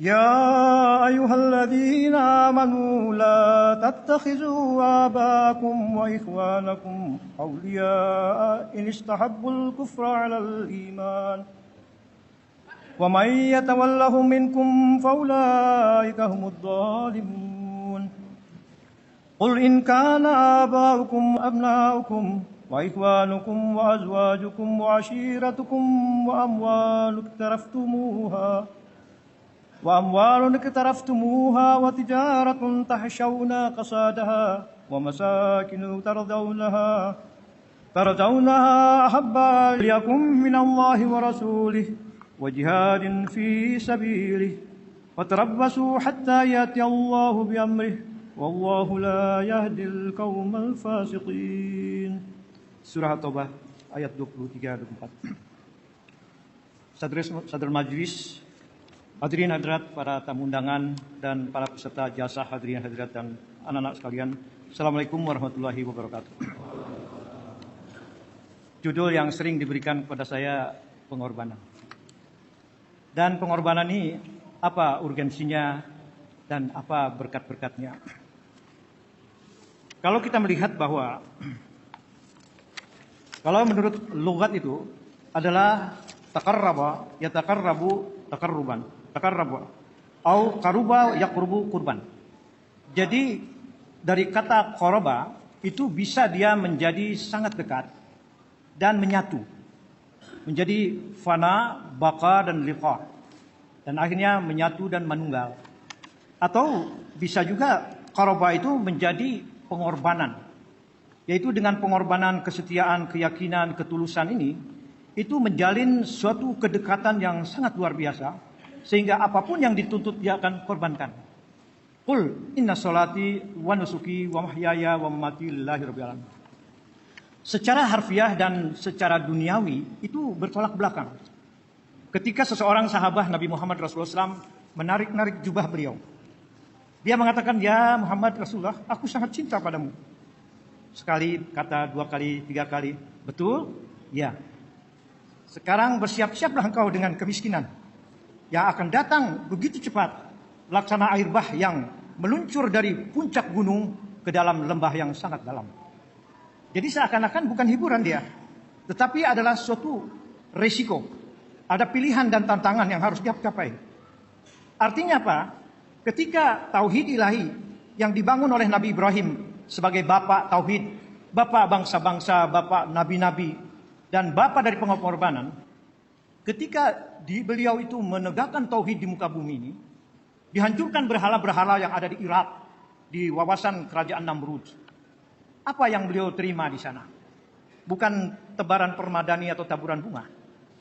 يا أيها الذين آمنوا لا تتخذوا آباءكم وإخوانكم أولياء إن استحبوا الكفر على الإيمان ومن يتولهم منكم فأولئك هم الظالمون قل إن كان آباؤكم أبناؤكم وإخوانكم وأزواجكم وعشيرتكم وأموال اقترفتموها وتجارة تخشون كسادها ومساكن ترضونها أحب إليكم من الله ورسوله وجهاد في سبيله وتربصوا حتى يأتي الله بأمره والله لا يهدي القوم الفاسقين. Surah At-Taubah ayat 23-24. Saudara majelis, hadirin hadirat, para tamu undangan dan para peserta jasa, hadirin hadirat dan anak-anak sekalian, Assalamualaikum warahmatullahi wabarakatuh. Judul yang sering diberikan kepada saya, pengorbanan. Dan pengorbanan ini apa urgensinya dan apa berkat-berkatnya? Kalau kita melihat bahwa kalau menurut lugat itu adalah takarraba, yatakarrabu takarruban, takarraba, au karuba yakrubu kurban. Jadi dari kata qoroba itu bisa dia menjadi sangat dekat dan menyatu, menjadi fana, baka dan liqa, dan akhirnya menyatu dan menunggal. Atau bisa juga qoroba itu menjadi pengorbanan, yaitu dengan pengorbanan, kesetiaan, keyakinan, ketulusan ini, itu menjalin suatu kedekatan yang sangat luar biasa, sehingga apapun yang dituntut dia akan korbankan. Qul inna sholati wa nusuki wa mahyaya wa mamati lillahi rabbil alamin. Secara harfiah dan secara duniawi itu bertolak belakang. Ketika seseorang sahabat Nabi Muhammad Rasulullah SAW menarik jubah beliau, dia mengatakan, ya Muhammad Rasulullah, aku sangat cinta padamu. Sekali kata, dua kali, tiga kali. Betul? Ya. Sekarang bersiap-siaplah engkau dengan kemiskinan yang akan datang begitu cepat, laksana air bah yang meluncur dari puncak gunung ke dalam lembah yang sangat dalam. Jadi seakan-akan bukan hiburan dia, tetapi adalah suatu resiko. Ada pilihan dan tantangan yang harus dicapai. Artinya apa? Ketika tauhid ilahi yang dibangun oleh Nabi Ibrahim sebagai bapak tauhid, bapak bangsa-bangsa, bapak nabi-nabi, dan bapak dari pengorbanan, ketika beliau itu menegakkan tauhid di muka bumi ini, dihancurkan berhala-berhala yang ada di Irak, di wawasan kerajaan Namrud. Apa yang beliau terima di sana? Bukan tebaran permadani atau taburan bunga,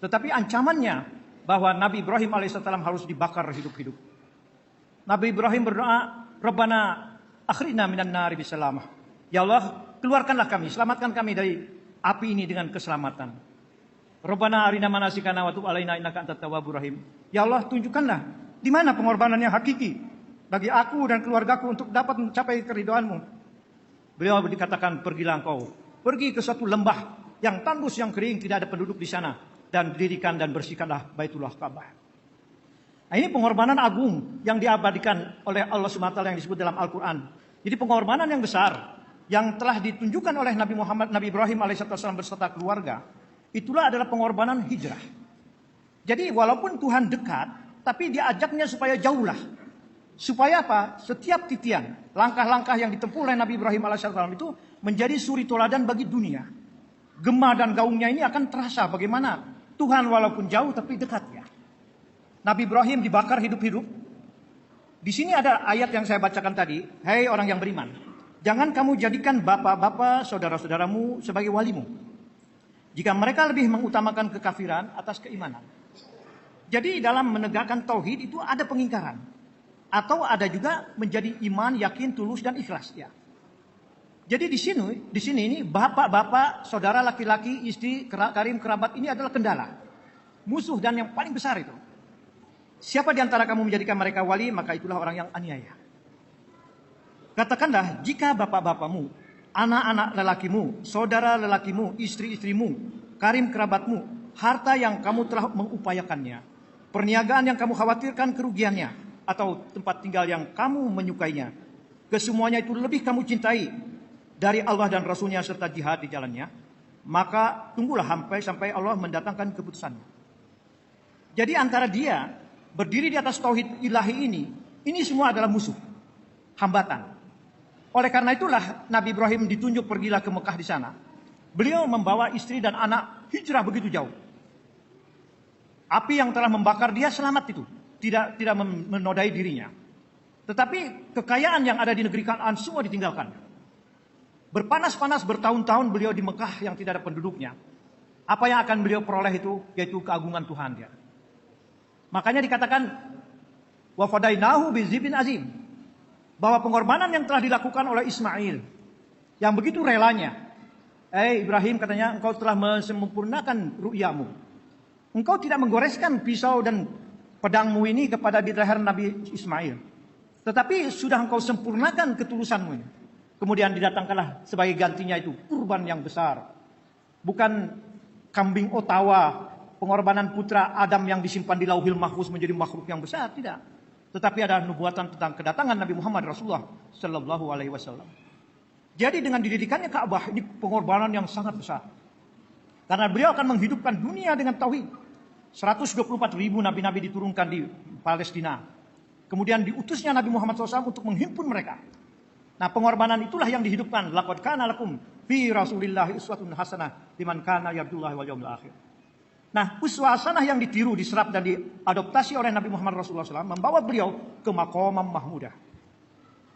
tetapi ancamannya bahwa Nabi Ibrahim alaihissalam harus dibakar hidup-hidup. Nabi Ibrahim berdoa, Rabbana akhrina minan nari bisalamah. Ya Allah, keluarkanlah kami, selamatkan kami dari api ini dengan keselamatan. Rabbana arina manasikana wa tub alaina innaka antat tawwabur rahim. Ya Allah, tunjukkanlah di mana pengorbanan yang hakiki bagi aku dan keluargaku untuk dapat mencapai keridhaan-Mu. Beliau dikatakan, pergilah engkau, pergi ke suatu lembah yang tandus, yang kering, tidak ada penduduk di sana, dan dirikan dan bersihkanlah Baitullah Ka'bah. Nah, ini pengorbanan agung yang diabadikan oleh Allah SWT yang disebut dalam Al-Quran. Jadi pengorbanan yang besar yang telah ditunjukkan oleh Nabi Ibrahim alaihissalam beserta keluarga, itulah adalah pengorbanan hijrah. Jadi walaupun Tuhan dekat, tapi dia ajaknya supaya jauhlah. Supaya apa? Setiap titian, langkah-langkah yang ditempuh oleh Nabi Ibrahim alaihissalam itu menjadi suri toladan bagi dunia. Gema dan gaungnya ini akan terasa bagaimana Tuhan walaupun jauh tapi dekat ya. Nabi Ibrahim dibakar hidup-hidup. Di sini ada ayat yang saya bacakan tadi. Hai orang yang beriman, jangan kamu jadikan bapak-bapak, saudara-saudaramu sebagai walimu, jika mereka lebih mengutamakan kekafiran atas keimanan. Jadi dalam menegakkan tauhid itu ada pengingkaran, atau ada juga menjadi iman, yakin, tulus dan ikhlas ya. Jadi di sini ini bapak-bapak, saudara laki-laki, istri, karim, kerabat ini adalah kendala, musuh dan yang paling besar itu. Siapa di antara kamu menjadikan mereka wali, maka itulah orang yang aniaya. Katakanlah, jika bapak-bapakmu, anak-anak lelakimu, saudara lelakimu, istri-istrimu, karim kerabatmu, harta yang kamu telah mengupayakannya, perniagaan yang kamu khawatirkan kerugiannya, atau tempat tinggal yang kamu menyukainya, kesemuanya itu lebih kamu cintai dari Allah dan Rasulnya serta jihad di jalannya, maka tunggulah sampai Allah mendatangkan keputusannya. Jadi antara dia berdiri di atas tauhid ilahi ini semua adalah musuh, hambatan. Oleh karena itulah Nabi Ibrahim ditunjuk pergilah ke Mekah di sana. Beliau membawa istri dan anak hijrah begitu jauh. Api yang telah membakar dia selamat itu, tidak menodai dirinya. Tetapi kekayaan yang ada di negeri Kanaan semua ditinggalkan. Berpanas-panas bertahun-tahun beliau di Mekah yang tidak ada penduduknya. Apa yang akan beliau peroleh itu yaitu keagungan Tuhan dia. Makanya dikatakan wa fadainahu bizibin azim, bahwa pengorbanan yang telah dilakukan oleh Ismail yang begitu relanya. Ibrahim katanya, engkau telah sempurnakan ru'yamu. Engkau tidak menggoreskan pisau dan pedangmu ini kepada di leher Nabi Ismail. Tetapi sudah engkau sempurnakan ketulusanmu ini. Kemudian didatangkanlah sebagai gantinya itu kurban yang besar. Bukan kambing Ottawa, pengorbanan putra Adam yang disimpan di Lauhil Mahfuz menjadi makhluk yang besar, tidak. Tetapi ada nubuatan tentang kedatangan Nabi Muhammad Rasulullah Sallallahu Alaihi Wasallam. Jadi dengan didirikannya Ka'bah ini pengorbanan yang sangat besar. Karena beliau akan menghidupkan dunia dengan tauhid. 124.000 nabi-nabi diturunkan di Palestina. Kemudian diutusnya Nabi Muhammad SAW untuk menghimpun mereka. Nah, pengorbanan itulah yang dihidupkan. Laqad kana lakum fi Rasulillahi uswatun hasanah liman kana yarjullaha wal yawmil akhir. Nah, uswah hasanah yang ditiru, diserap dan diadoptasi oleh Nabi Muhammad Rasulullah SAW membawa beliau ke maqamam mahmudah.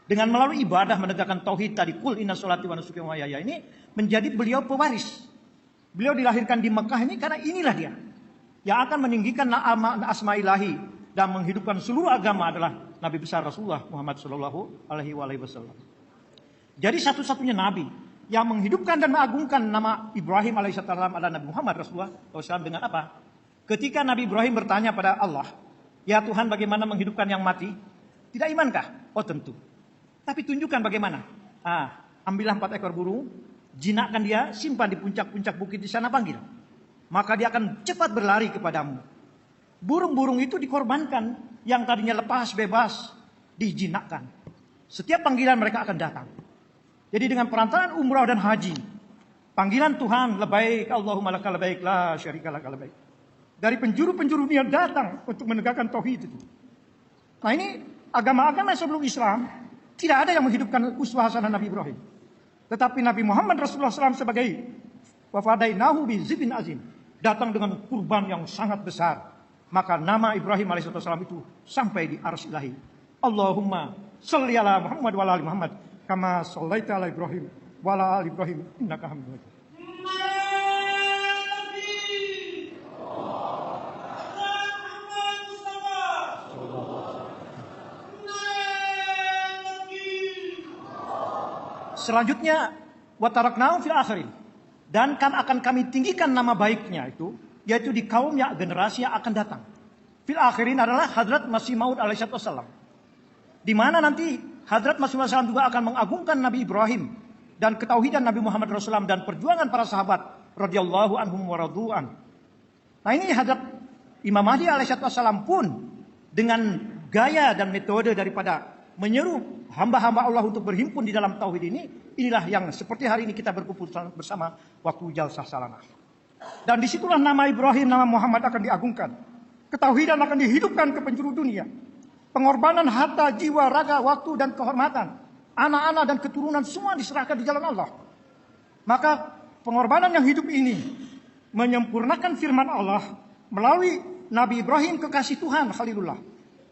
Dengan melalui ibadah menegakkan tauhid tadi, kul inna sholati wa nusuki wa mahyaya ini menjadi beliau pewaris. Beliau dilahirkan di Mekah ini karena inilah dia yang akan meninggikan asma ilahi dan menghidupkan seluruh agama adalah Nabi besar Rasulullah Muhammad Sallallahu Alaihi Wasallam. Jadi satu-satunya Nabi yang menghidupkan dan mengagungkan nama Ibrahim alaihissalam adalah Nabi Muhammad Rasulullah SAW dengan apa? Ketika Nabi Ibrahim bertanya pada Allah, ya Tuhan bagaimana menghidupkan yang mati? Tidak imankah? Oh tentu. Tapi tunjukkan bagaimana. Ambillah 4 ekor burung, jinakkan dia, simpan di puncak-puncak bukit di sana, panggil. Maka dia akan cepat berlari kepadamu. Burung-burung itu dikorbankan, yang tadinya lepas, bebas, dijinakkan. Setiap panggilan mereka akan datang. Jadi dengan perantaraan umrah dan haji, panggilan Tuhan, labaik Allahumma lakal labaik la syarika lakal labaik. Dari penjuru-penjuru dunia datang untuk menegakkan tauhid itu. Nah ini agama-agama sebelum Islam tidak ada yang menghidupkan uswah hasanah Nabi Ibrahim. Tetapi Nabi Muhammad Rasulullah SAW sebagai wafadainahu bizibin azim datang dengan kurban yang sangat besar. Maka nama Ibrahim alaihissalam itu sampai di arsy ilahi. Allahumma sholli ala Muhammad wa ala ali Muhammad kama shallaita ala Ibrahim wa ala ali Ibrahim innaka Hamidum Majid. Selanjutnya wa taraknahu fil akhirin, dan akan kami tinggikan nama baiknya itu yaitu di kaumnya, generasi yang akan datang. Fil akhirin adalah Hadrat Masih Maud alaihissalam. Di mana nanti Hadrat Masih Maud alaihissalam juga akan mengagungkan Nabi Ibrahim dan ketauhidan Nabi Muhammad Rasulullah dan perjuangan para sahabat radhiyallahu anhum wa radu'an. Nah ini Hadrat Imam Mahdi alaihissalam pun dengan gaya dan metode daripada menyeru hamba-hamba Allah untuk berhimpun di dalam tauhid inilah yang seperti hari ini kita berkumpul bersama waktu jalsah salanah. Dan disitulah nama Ibrahim, nama Muhammad akan diagungkan. Ketauhidan akan dihidupkan ke penjuru dunia. Pengorbanan harta, jiwa, raga, waktu dan kehormatan, anak-anak dan keturunan semua diserahkan di jalan Allah. Maka pengorbanan yang hidup ini menyempurnakan firman Allah melalui Nabi Ibrahim kekasih Tuhan Khalilullah,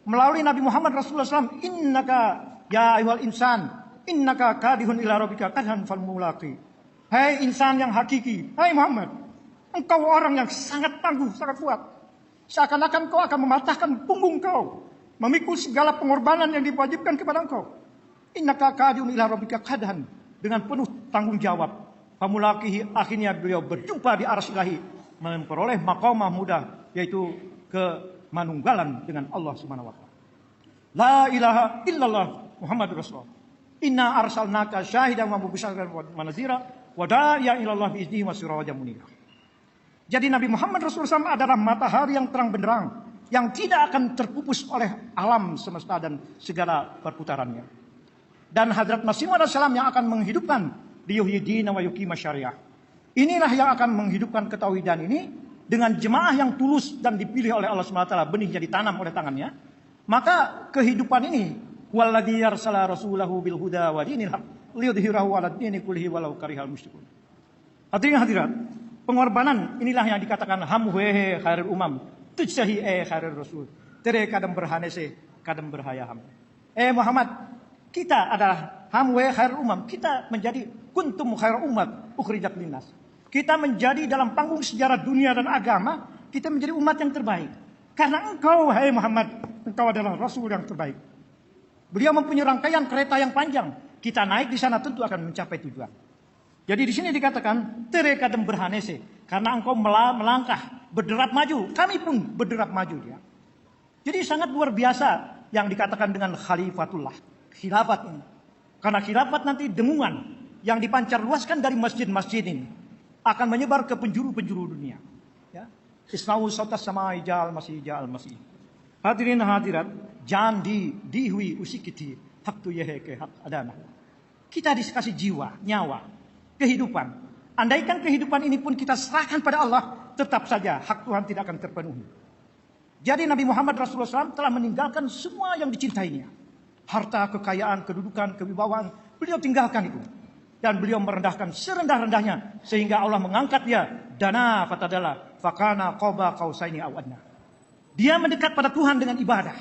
melalui Nabi Muhammad Rasulullah SAW, innaka ya ayyuhal insan innaka kadihun ila rabbika kadhan falmulaqi. Hai insan yang hakiki, hai Muhammad, engkau orang yang sangat tangguh, sangat kuat. Seakan-akan kau akan mematahkan punggung kau, memikul segala pengorbanan yang diwajibkan kepada engkau. Innaka kadihun ila rabbika kadhan, dengan penuh tanggung jawab. Famulaqihi, akhirnya beliau berjumpa di arsy ilahi, memperoleh maqam mahmudah, yaitu kemanunggalan dengan Allah Subhanahu wa taala. La ilaha illallah Muhammadur Rasulullah. Inna arsalnaka syahidan wa mubasyiran wa nadhira wa da'iyan ila Allah bi'iznihi wa sirajan munira. Jadi Nabi Muhammad Rasulullah SAW adalah matahari yang terang benderang yang tidak akan terpupus oleh alam semesta dan segala perputarannya. Dan Hadrat Masih Maud SAW yang akan menghidupkan liyuhyidina wa yuqima syariah. Inilah yang akan menghidupkan ketauhidan ini dengan jemaah yang tulus dan dipilih oleh Allah SWT, benihnya ditanam oleh tangannya. Maka kehidupan ini walladzi yarsala rasulahu bil huda wa dinil haq liyudhhirahu 'alad dini kullihi walau karihal musyrikun. Hadirin hadirat, pengorbanan inilah yang dikatakan hamwehe khairul umam, tujsahi khairul rasul. Tere kadam berhanese, kadam berhayaham. Muhammad, kita adalah hamwehe khairul umam. Kita menjadi kuntum khairul umat ukhrijat linnas. Kita menjadi dalam panggung sejarah dunia dan agama, kita menjadi umat yang terbaik. Karena engkau, hai Muhammad, engkau adalah rasul yang terbaik. Beliau mempunyai rangkaian kereta yang panjang. Kita naik di sana tentu akan mencapai tujuan. Jadi di sini dikatakan tere kadem berhanese, karena engkau melangkah, berderap maju, kami pun berderap maju dia. Jadi sangat luar biasa yang dikatakan dengan khalifatullah, khilafat ini. Karena khilafat nanti dengungan yang dipancar luaskan dari masjid-masjid ini akan menyebar ke penjuru-penjuru dunia. Ya. Isna'u sautas sama ijal masih. Hadirin hadirat, jangan dihui usikiti hak tu yeheke hak adana. Kita dikasih jiwa, nyawa, kehidupan. Andaikan kehidupan ini pun kita serahkan pada Allah, tetap saja hak Tuhan tidak akan terpenuhi. Jadi Nabi Muhammad Rasulullah SAW telah meninggalkan semua yang dicintainya. Harta, kekayaan, kedudukan, kewibawaan, beliau tinggalkan itu. Dan beliau merendahkan serendah-rendahnya. Sehingga Allah mengangkat dia. Dana fatadala fakana qoba qausaini aw adna. Dia mendekat pada Tuhan dengan ibadah.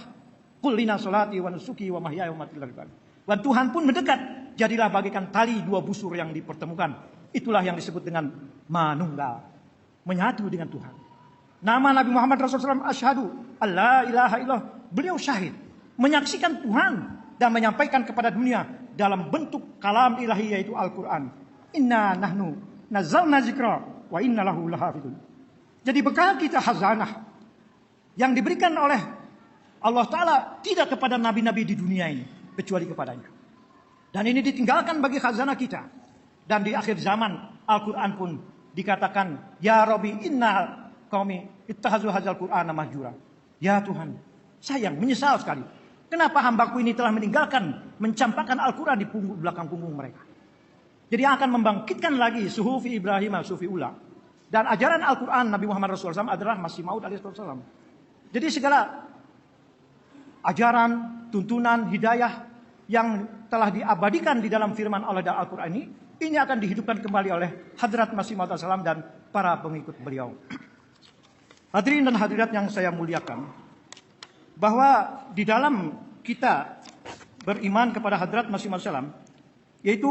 Qul inna sholati wa nusuki wa mahyaya wa mamati lillahi. Dan Tuhan pun mendekat. Jadilah bagaikan tali dua busur yang dipertemukan. Itulah yang disebut dengan manunggal. Menyatu dengan Tuhan. Nama Nabi Muhammad Rasulullah SAW asyhadu alla ilaha illallah. Beliau syahid. Menyaksikan Tuhan. Dan menyampaikan kepada dunia. Dalam bentuk kalam ilahi yaitu Al-Quran. Inna nahnu nazzalna zikra wa inna lahu lahafidun. Jadi bekal kita hazanah. Yang diberikan oleh Allah Ta'ala tidak kepada nabi-nabi di dunia ini. Kecuali kepadanya. Dan ini ditinggalkan bagi khazanah kita. Dan di akhir zaman Al-Quran pun dikatakan, Ya Rabbi inna qaumi ittahazu hadzal Qur'ana mahjura. Ya Tuhan, sayang, menyesal sekali. Kenapa hambaku ini telah meninggalkan, mencampakkan Al-Quran di belakang punggung mereka. Jadi akan membangkitkan lagi suhufi Ibrahim, suhufi ula. Dan ajaran Al-Quran Nabi Muhammad Rasulullah SAW adalah Masih Maud alaihissalam. Jadi segala ajaran, tuntunan, hidayah yang telah diabadikan di dalam firman Allah dan Al-Quran ini akan dihidupkan kembali oleh Hadrat Masih Maud alaihissalam dan para pengikut beliau. Hadirin dan hadirat yang saya muliakan, bahwa di dalam kita beriman kepada Hadrat Masih Maud alaihissalam, yaitu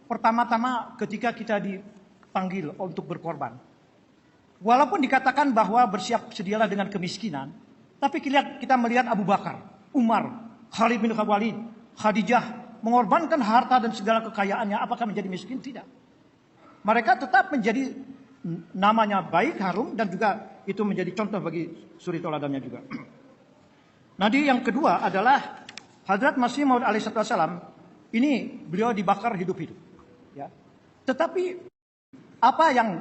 pertama-tama ketika kita dipanggil untuk berkorban. Walaupun dikatakan bahwa bersiap sedialah dengan kemiskinan, tapi kita melihat Abu Bakar, Umar, Khalid bin Walid, Khadijah mengorbankan harta dan segala kekayaannya. Apakah menjadi miskin? Tidak. Mereka tetap menjadi namanya baik, harum, dan juga itu menjadi contoh bagi suri toladannya juga. Nanti yang kedua adalah Hadrat Masih Maud alaihissalam. Ini beliau dibakar hidup-hidup. Ya. Tetapi apa yang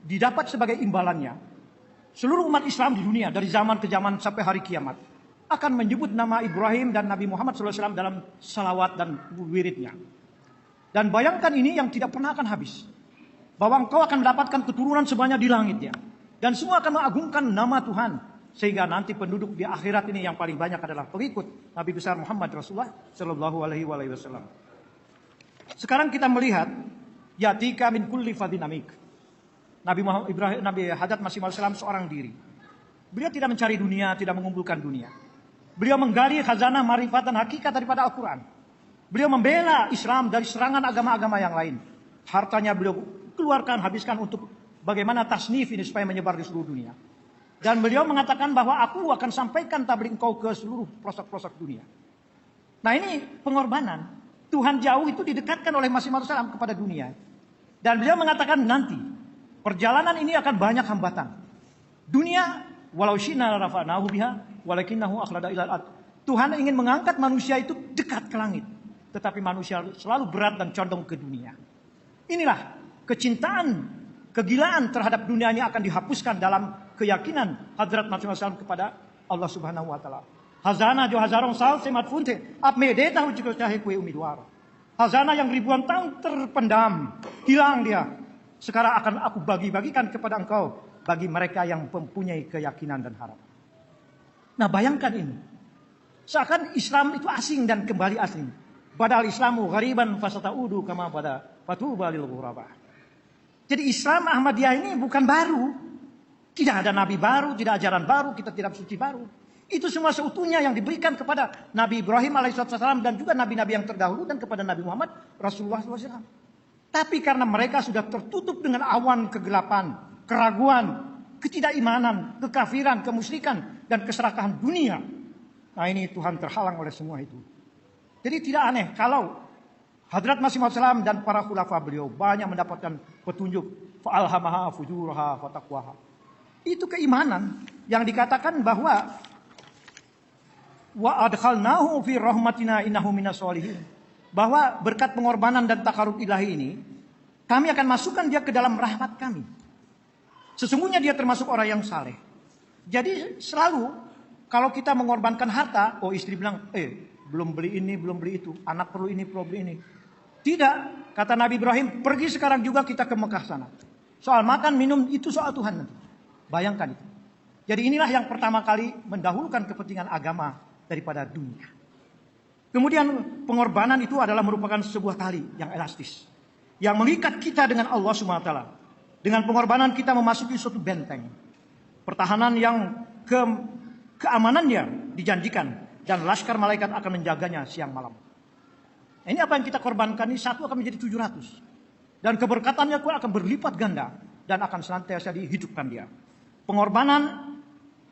didapat sebagai imbalannya, seluruh umat Islam di dunia dari zaman ke zaman sampai hari kiamat akan menyebut nama Ibrahim dan Nabi Muhammad SAW dalam salawat dan wiridnya. Dan bayangkan ini yang tidak pernah akan habis, bahwa engkau akan mendapatkan keturunan sebanyak di langit ya, dan semua akan mengagungkan nama Tuhan, sehingga nanti penduduk di akhirat ini yang paling banyak adalah pengikut Nabi besar Muhammad Rasulullah Shallallahu Alaihi Wasallam. Sekarang kita melihat yatika min kulli fadinamik. Nabi Hadrat Masih Maud alaihissalam seorang diri. Beliau tidak mencari dunia, tidak mengumpulkan dunia. Beliau menggali khazanah marifat dan hakikat daripada Al-Quran. Beliau membela Islam dari serangan agama-agama yang lain. Hartanya beliau keluarkan, habiskan untuk bagaimana tasnif ini supaya menyebar di seluruh dunia. Dan beliau mengatakan bahwa aku akan sampaikan tabligh engkau ke seluruh pelosok-pelosok dunia. Nah ini pengorbanan. Tuhan jauh itu didekatkan oleh Masih Maud alaihissalam kepada dunia. Dan beliau mengatakan nanti perjalanan ini akan banyak hambatan. Dunia walau syina rafa'nahu biha walakinnahu akhlada ilal ard. Tuhan ingin mengangkat manusia itu dekat ke langit, tetapi manusia selalu berat dan condong ke dunia. Inilah kecintaan, kegilaan terhadap dunia ini akan dihapuskan dalam keyakinan Hadrat Masih Maud alaihissalam kepada Allah Subhanahu wa taala. Hazana jo hazarong sal semat funte ap mede tahu jiko cahe kue umidwar. Hazana yang ribuan tahun terpendam, hilang dia. Sekarang akan aku bagi-bagikan kepada engkau bagi mereka yang mempunyai keyakinan dan harapan. Nah, bayangkan ini. Seakan Islam itu asing dan kembali asing. Badal Islamu ghariban fasataudu kama pada fatuba lil ghuraba. Jadi Islam Ahmadiyah ini bukan baru. Tidak ada nabi baru, tidak ajaran baru, kita tidak suci baru. Itu semua seutuhnya yang diberikan kepada Nabi Ibrahim alaihissalam dan juga nabi-nabi yang terdahulu dan kepada Nabi Muhammad Rasulullah SAW. Tapi karena mereka sudah tertutup dengan awan kegelapan, keraguan, ketidakimanan, kekafiran, kemusyrikan, dan keserakahan dunia. Nah, ini Tuhan terhalang oleh semua itu. Jadi tidak aneh kalau Hadrat Masih Maud Salam dan para khulafa beliau banyak mendapatkan petunjuk. Fa'alhamaha fujuraha wa taqwaha. Itu keimanan yang dikatakan bahwa wa adkhalnahu fi rahmatina innahu minas solihin. Bahwa berkat pengorbanan dan takarub ilahi ini, kami akan masukkan dia ke dalam rahmat kami. Sesungguhnya dia termasuk orang yang saleh. Jadi selalu kalau kita mengorbankan harta, oh istri bilang, belum beli ini, belum beli itu, anak perlu ini, perlu beli ini. Tidak, kata Nabi Ibrahim, pergi sekarang juga kita ke Mekah sana. Soal makan, minum, itu soal Tuhan nanti. Bayangkan itu. Jadi inilah yang pertama kali mendahulukan kepentingan agama daripada dunia. Kemudian pengorbanan itu adalah merupakan sebuah tali yang elastis. Yang mengikat kita dengan Allah SWT. Dengan pengorbanan kita memasuki suatu benteng. Pertahanan yang keamanannya dijanjikan. Dan laskar malaikat akan menjaganya siang malam. Ini apa yang kita korbankan ini satu akan menjadi 700. Dan keberkatannya pun akan berlipat ganda. Dan akan senantiasa dihidupkan dia. Pengorbanan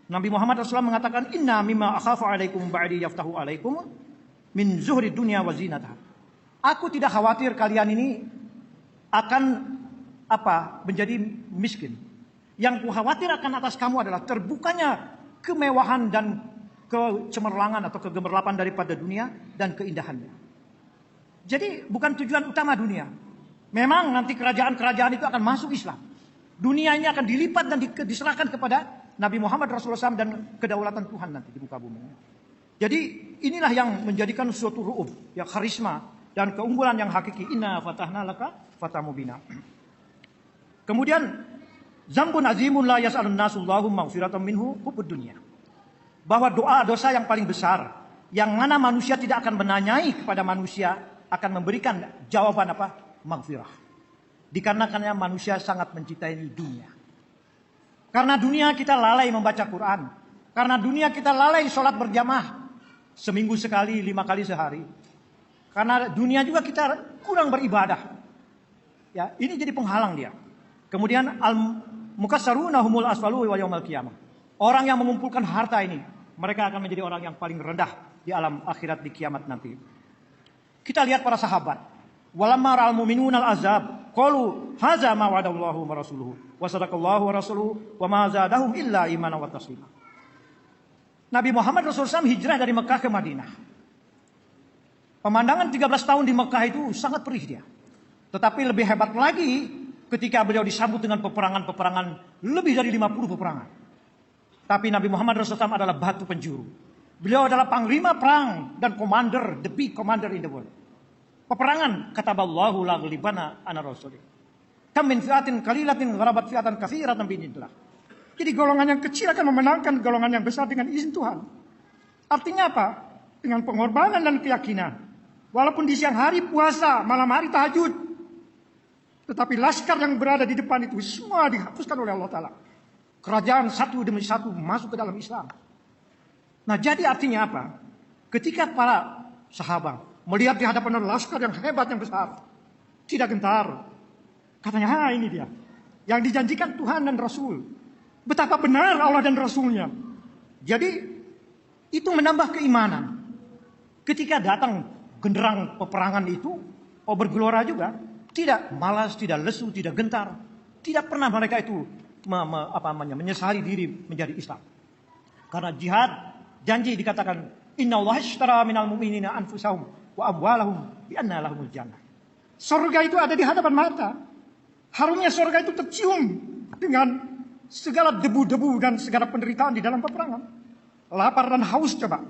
Nabi Muhammad SAW mengatakan inna mimma akhafu alaikum ba'di yaftahu alaikum min zuhri dunya wa zinatah. Aku tidak khawatir kalian ini akan menjadi miskin. Yang ku khawatir akan atas kamu adalah terbukanya kemewahan dan kecemerlangan atau kegemerlapan daripada dunia dan keindahannya. Jadi bukan tujuan utama dunia. Memang nanti kerajaan-kerajaan itu akan masuk Islam. Dunia ini akan dilipat dan diserahkan kepada Nabi Muhammad Rasulullah SAW dan kedaulatan Tuhan nanti di muka bumi. Jadi inilah yang menjadikan suatu ru'ub, yang karisma dan keunggulan yang hakiki. Inna fatahna laka fatah mubina. Kemudian zambun azimun la yas'alun nasullahu maghfiratan minhu hubud dunia. Bahwa doa dosa yang paling besar yang mana manusia tidak akan menanyai kepada manusia akan memberikan jawaban maghfirah. Dikarenakannya manusia sangat mencintai dunia. Karena dunia kita lalai membaca Quran. Karena dunia kita lalai sholat berjamaah. Seminggu sekali, 5 kali sehari. Karena dunia juga kita kurang beribadah. Ya, ini jadi penghalang dia. Kemudian al-mukassaruna humul asfalu wa yaumil qiyamah. Orang yang mengumpulkan harta ini, mereka akan menjadi orang yang paling rendah di alam akhirat di kiamat nanti. Kita lihat para sahabat. Walamma ra'al mu'minuna al-azab qalu hadza ma wa'adallahu wa rasuluhu wa sadaqallahu wa rasuluhu wa ma zadahum illa imanan wa taslima. Nabi Muhammad Rasulullah SAW hijrah dari Mekah ke Madinah. Pemandangan 13 tahun di Mekah itu sangat perih dia. Tetapi lebih hebat lagi ketika beliau disambut dengan peperangan-peperangan lebih dari 50 peperangan. Tapi Nabi Muhammad Rasulullah SAW adalah batu penjuru. Beliau adalah panglima perang dan commander, the big commander in the world. Peperangan kataballahu la ghalibana ana rasul. Kam min fi'atin qalilatin ghalabat fi'atan katsiratan bi'idznillah. Jadi golongan yang kecil akan memenangkan golongan yang besar dengan izin Tuhan. Artinya apa? Dengan pengorbanan dan keyakinan. Walaupun di siang hari puasa, malam hari tahajud. Tetapi laskar yang berada di depan itu semua dihapuskan oleh Allah Ta'ala. Kerajaan satu demi satu masuk ke dalam Islam. Nah, jadi artinya apa? Ketika para sahabat melihat di hadapan laskar yang hebat, yang besar, tidak gentar. Katanya, ini dia. Yang dijanjikan Tuhan dan Rasul. Betapa benar Allah dan Rasulnya. Jadi, itu menambah keimanan. Ketika datang genderang peperangan itu, bergelora juga. Tidak malas, tidak lesu, tidak gentar. Tidak pernah mereka itu menyesali diri menjadi Islam. Karena jihad, janji dikatakan, Inna Allah ishtara minal mu'minina anfusahum wa amwalahum bi anna lahumul jannah. Surga itu ada di hadapan mata. Harumnya surga itu tercium dengan segala debu-debu dan segala penderitaan di dalam peperangan. lapar dan haus coba.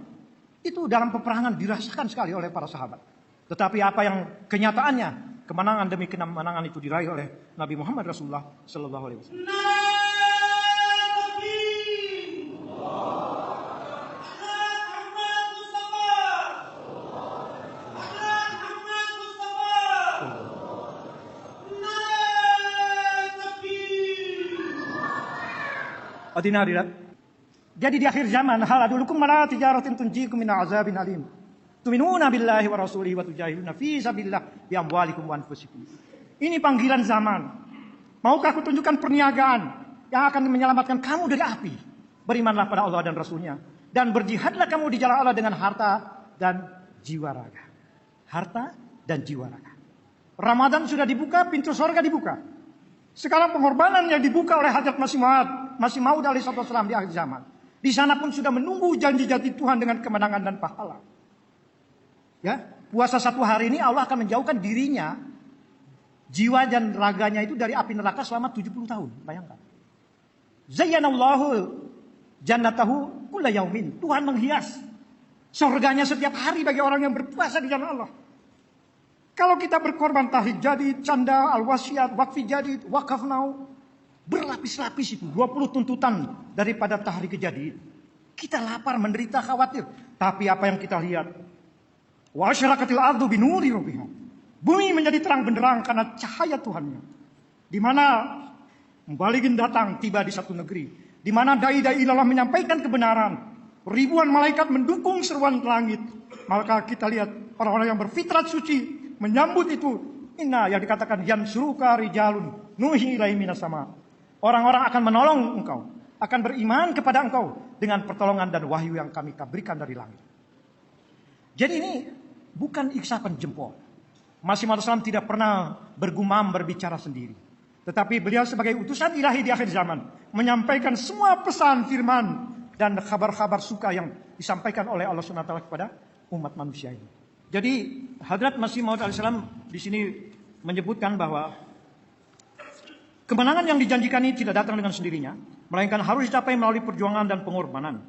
Itu dalam peperangan dirasakan sekali oleh para sahabat. Tetapi apa yang kenyataannya, kemenangan demi kemenangan itu diraih oleh Nabi Muhammad Rasulullah Sallallahu Alaihi Wasallam. Adina hadirat. Jadi di akhir zaman, hal adulukum ala tijaratin tunjikum min azabin alim. Tuminuna billahi wa rasulihi wa tujahiduna fi sabilillah bi amwalikum wa anfusikum. Ini panggilan zaman. Maukah aku tunjukkan perniagaan yang akan menyelamatkan kamu dari api? Berimanlah pada Allah dan Rasulnya. Dan berjihadlah kamu di jalan Allah dengan harta dan jiwa raga. Harta dan jiwa raga. Ramadan sudah dibuka, pintu surga dibuka. Sekarang pengorbanan yang dibuka oleh Hadrat Masih Maud alaihissalam di akhir zaman. Di sana pun sudah menunggu janji-janji Tuhan dengan kemenangan dan pahala. Ya, puasa 1 hari ini Allah akan menjauhkan dirinya, jiwa dan raganya itu dari api neraka selama 70 tahun. Bayangkan. Zayyanallahu jannatahu kulla yaumin. Tuhan menghias surganya setiap hari bagi orang yang berpuasa di jalan Allah. Kalau kita berkorban tahid jadid, canda, al-wasiat, wakfi jadid, wakaf now, berlapis-lapis itu 20 tuntutan daripada tahrik jadid. Kita lapar, menderita, khawatir. Tapi apa yang kita lihat? Wa asyraqatil ardu binuri rabbiha. Bumi menjadi terang benderang karena cahaya Tuhannya. Di mana mubalighin datang tiba di satu negeri, di mana dai-dai ilallah menyampaikan kebenaran. Ribuan malaikat mendukung seruan langit. Maka kita lihat orang-orang yang berfitrat suci menyambut itu. Inna yang dikatakan yansuruka rijalun nuhi ilaihi minas sama. Orang-orang akan menolong engkau, akan beriman kepada engkau dengan pertolongan dan wahyu yang kami berikan dari langit. Jadi ini bukan iksapan jempol. Masih Maud tidak pernah bergumam berbicara sendiri. Tetapi beliau sebagai utusan ilahi di akhir zaman menyampaikan semua pesan firman dan kabar-kabar suka yang disampaikan oleh Allah SWT kepada umat manusia ini. Jadi Hadrat Masih Maud alaihissalam di sini menyebutkan bahwa kemenangan yang dijanjikan ini tidak datang dengan sendirinya, melainkan harus dicapai melalui perjuangan dan pengorbanan.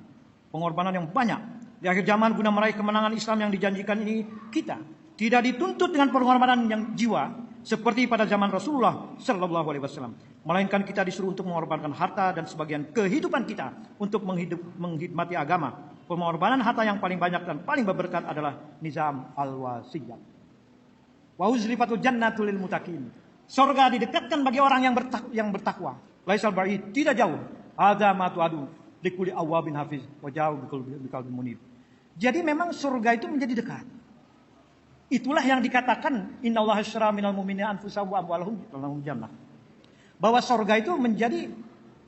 Pengorbanan yang banyak. Di akhir zaman guna meraih kemenangan Islam yang dijanjikan ini, kita tidak dituntut dengan pengorbanan yang jiwa seperti pada zaman Rasulullah Sallallahu Alaihi Wasallam, melainkan kita disuruh untuk mengorbankan harta dan sebagian kehidupan kita untuk menghidmati agama. Pengorbanan harta yang paling banyak dan paling berberkat adalah nizam al-wasiyah. Wa uzlifatul jannatul lil muttaqin. Surga didekatkan bagi orang yang bertakwa. Laisal ba'id, tidak jauh. Hadza ma tu'adu likulli awwabin hafiz wa ja'u biqalbin munib. Jadi memang surga itu menjadi dekat. Itulah yang dikatakan innallaha asyrara minal mu'minina anfusahum wa amwalahum jannah. Bahwa surga itu menjadi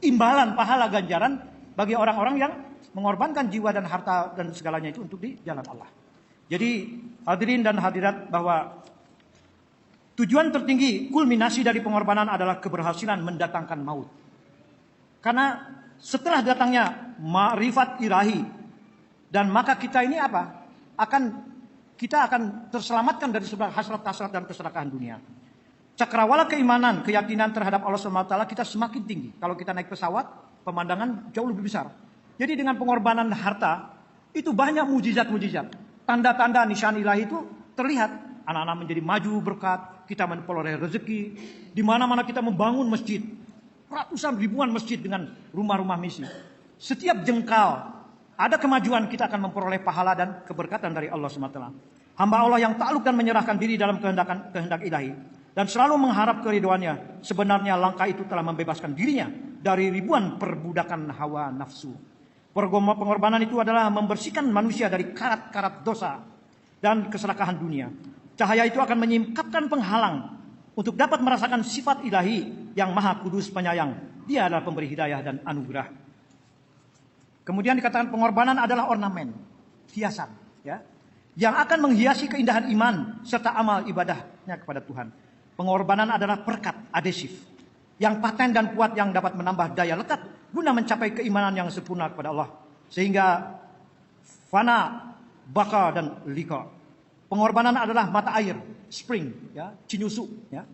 imbalan pahala ganjaran bagi orang-orang yang mengorbankan jiwa dan harta dan segalanya itu untuk di jalan Allah. Jadi hadirin dan hadirat, bahwa tujuan tertinggi, kulminasi dari pengorbanan adalah keberhasilan mendatangkan maut. Karena setelah datangnya ma'rifat ilahi, dan maka kita ini apa? Kita akan terselamatkan dari hasrat-hasrat dan keserakahan dunia. Cakrawala keimanan, keyakinan terhadap Allah SWT kita semakin tinggi. Kalau kita naik pesawat, pemandangan jauh lebih besar. Jadi dengan pengorbanan harta, itu banyak mujizat-mujizat. Tanda-tanda nisan ilahi itu terlihat. Anak-anak menjadi maju berkat, kita memperoleh rezeki. Di mana-mana kita membangun masjid. Ratusan ribuan masjid dengan rumah-rumah misi. Setiap jengkal ada kemajuan, kita akan memperoleh pahala dan keberkatan dari Allah SWT. Hamba Allah yang takluk dan menyerahkan diri dalam kehendak ilahi dan selalu mengharap keridhoannya, sebenarnya langkah itu telah membebaskan dirinya dari ribuan perbudakan hawa nafsu. Pengorbanan itu adalah membersihkan manusia dari karat-karat dosa dan keserakahan dunia. Cahaya itu akan menyingkapkan penghalang untuk dapat merasakan sifat ilahi yang maha kudus penyayang. Dia adalah pemberi hidayah dan anugerah. Kemudian dikatakan pengorbanan adalah ornamen, hiasan, ya, yang akan menghiasi keindahan iman serta amal ibadahnya kepada Tuhan. Pengorbanan adalah perkat adhesif yang paten dan kuat yang dapat menambah daya lekat guna mencapai keimanan yang sempurna kepada Allah, sehingga fana, baka dan lika. Pengorbanan adalah mata air, spring, ya, cinyusu, ya,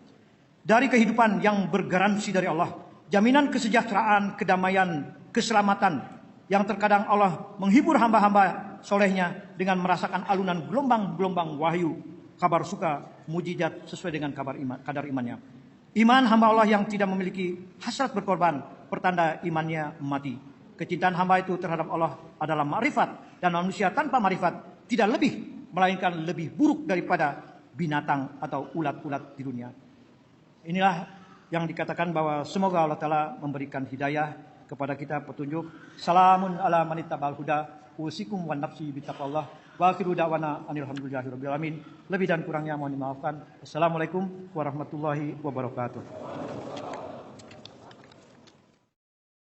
dari kehidupan yang bergaransi dari Allah, jaminan kesejahteraan, kedamaian, keselamatan yang terkadang Allah menghibur hamba-hamba solehnya dengan merasakan alunan gelombang-gelombang wahyu, kabar suka, mujizat sesuai dengan kadar imannya. Iman hamba Allah yang tidak memiliki hasrat berkorban, pertanda imannya mati. Kecintaan hamba itu terhadap Allah adalah ma'rifat, dan manusia tanpa ma'rifat tidak lebih, melainkan lebih buruk daripada binatang atau ulat-ulat di dunia. Inilah yang dikatakan bahwa semoga Allah Ta'ala memberikan hidayah kepada kita, petunjuk. Salamun ala manittaba'al huda, usikum wan nafsi bitaqwallah, wa akhiru da'wana alhamdulillahirabbil alamin. Lebih dan kurangnya mohon dimaafkan. Assalamualaikum warahmatullahi wabarakatuh.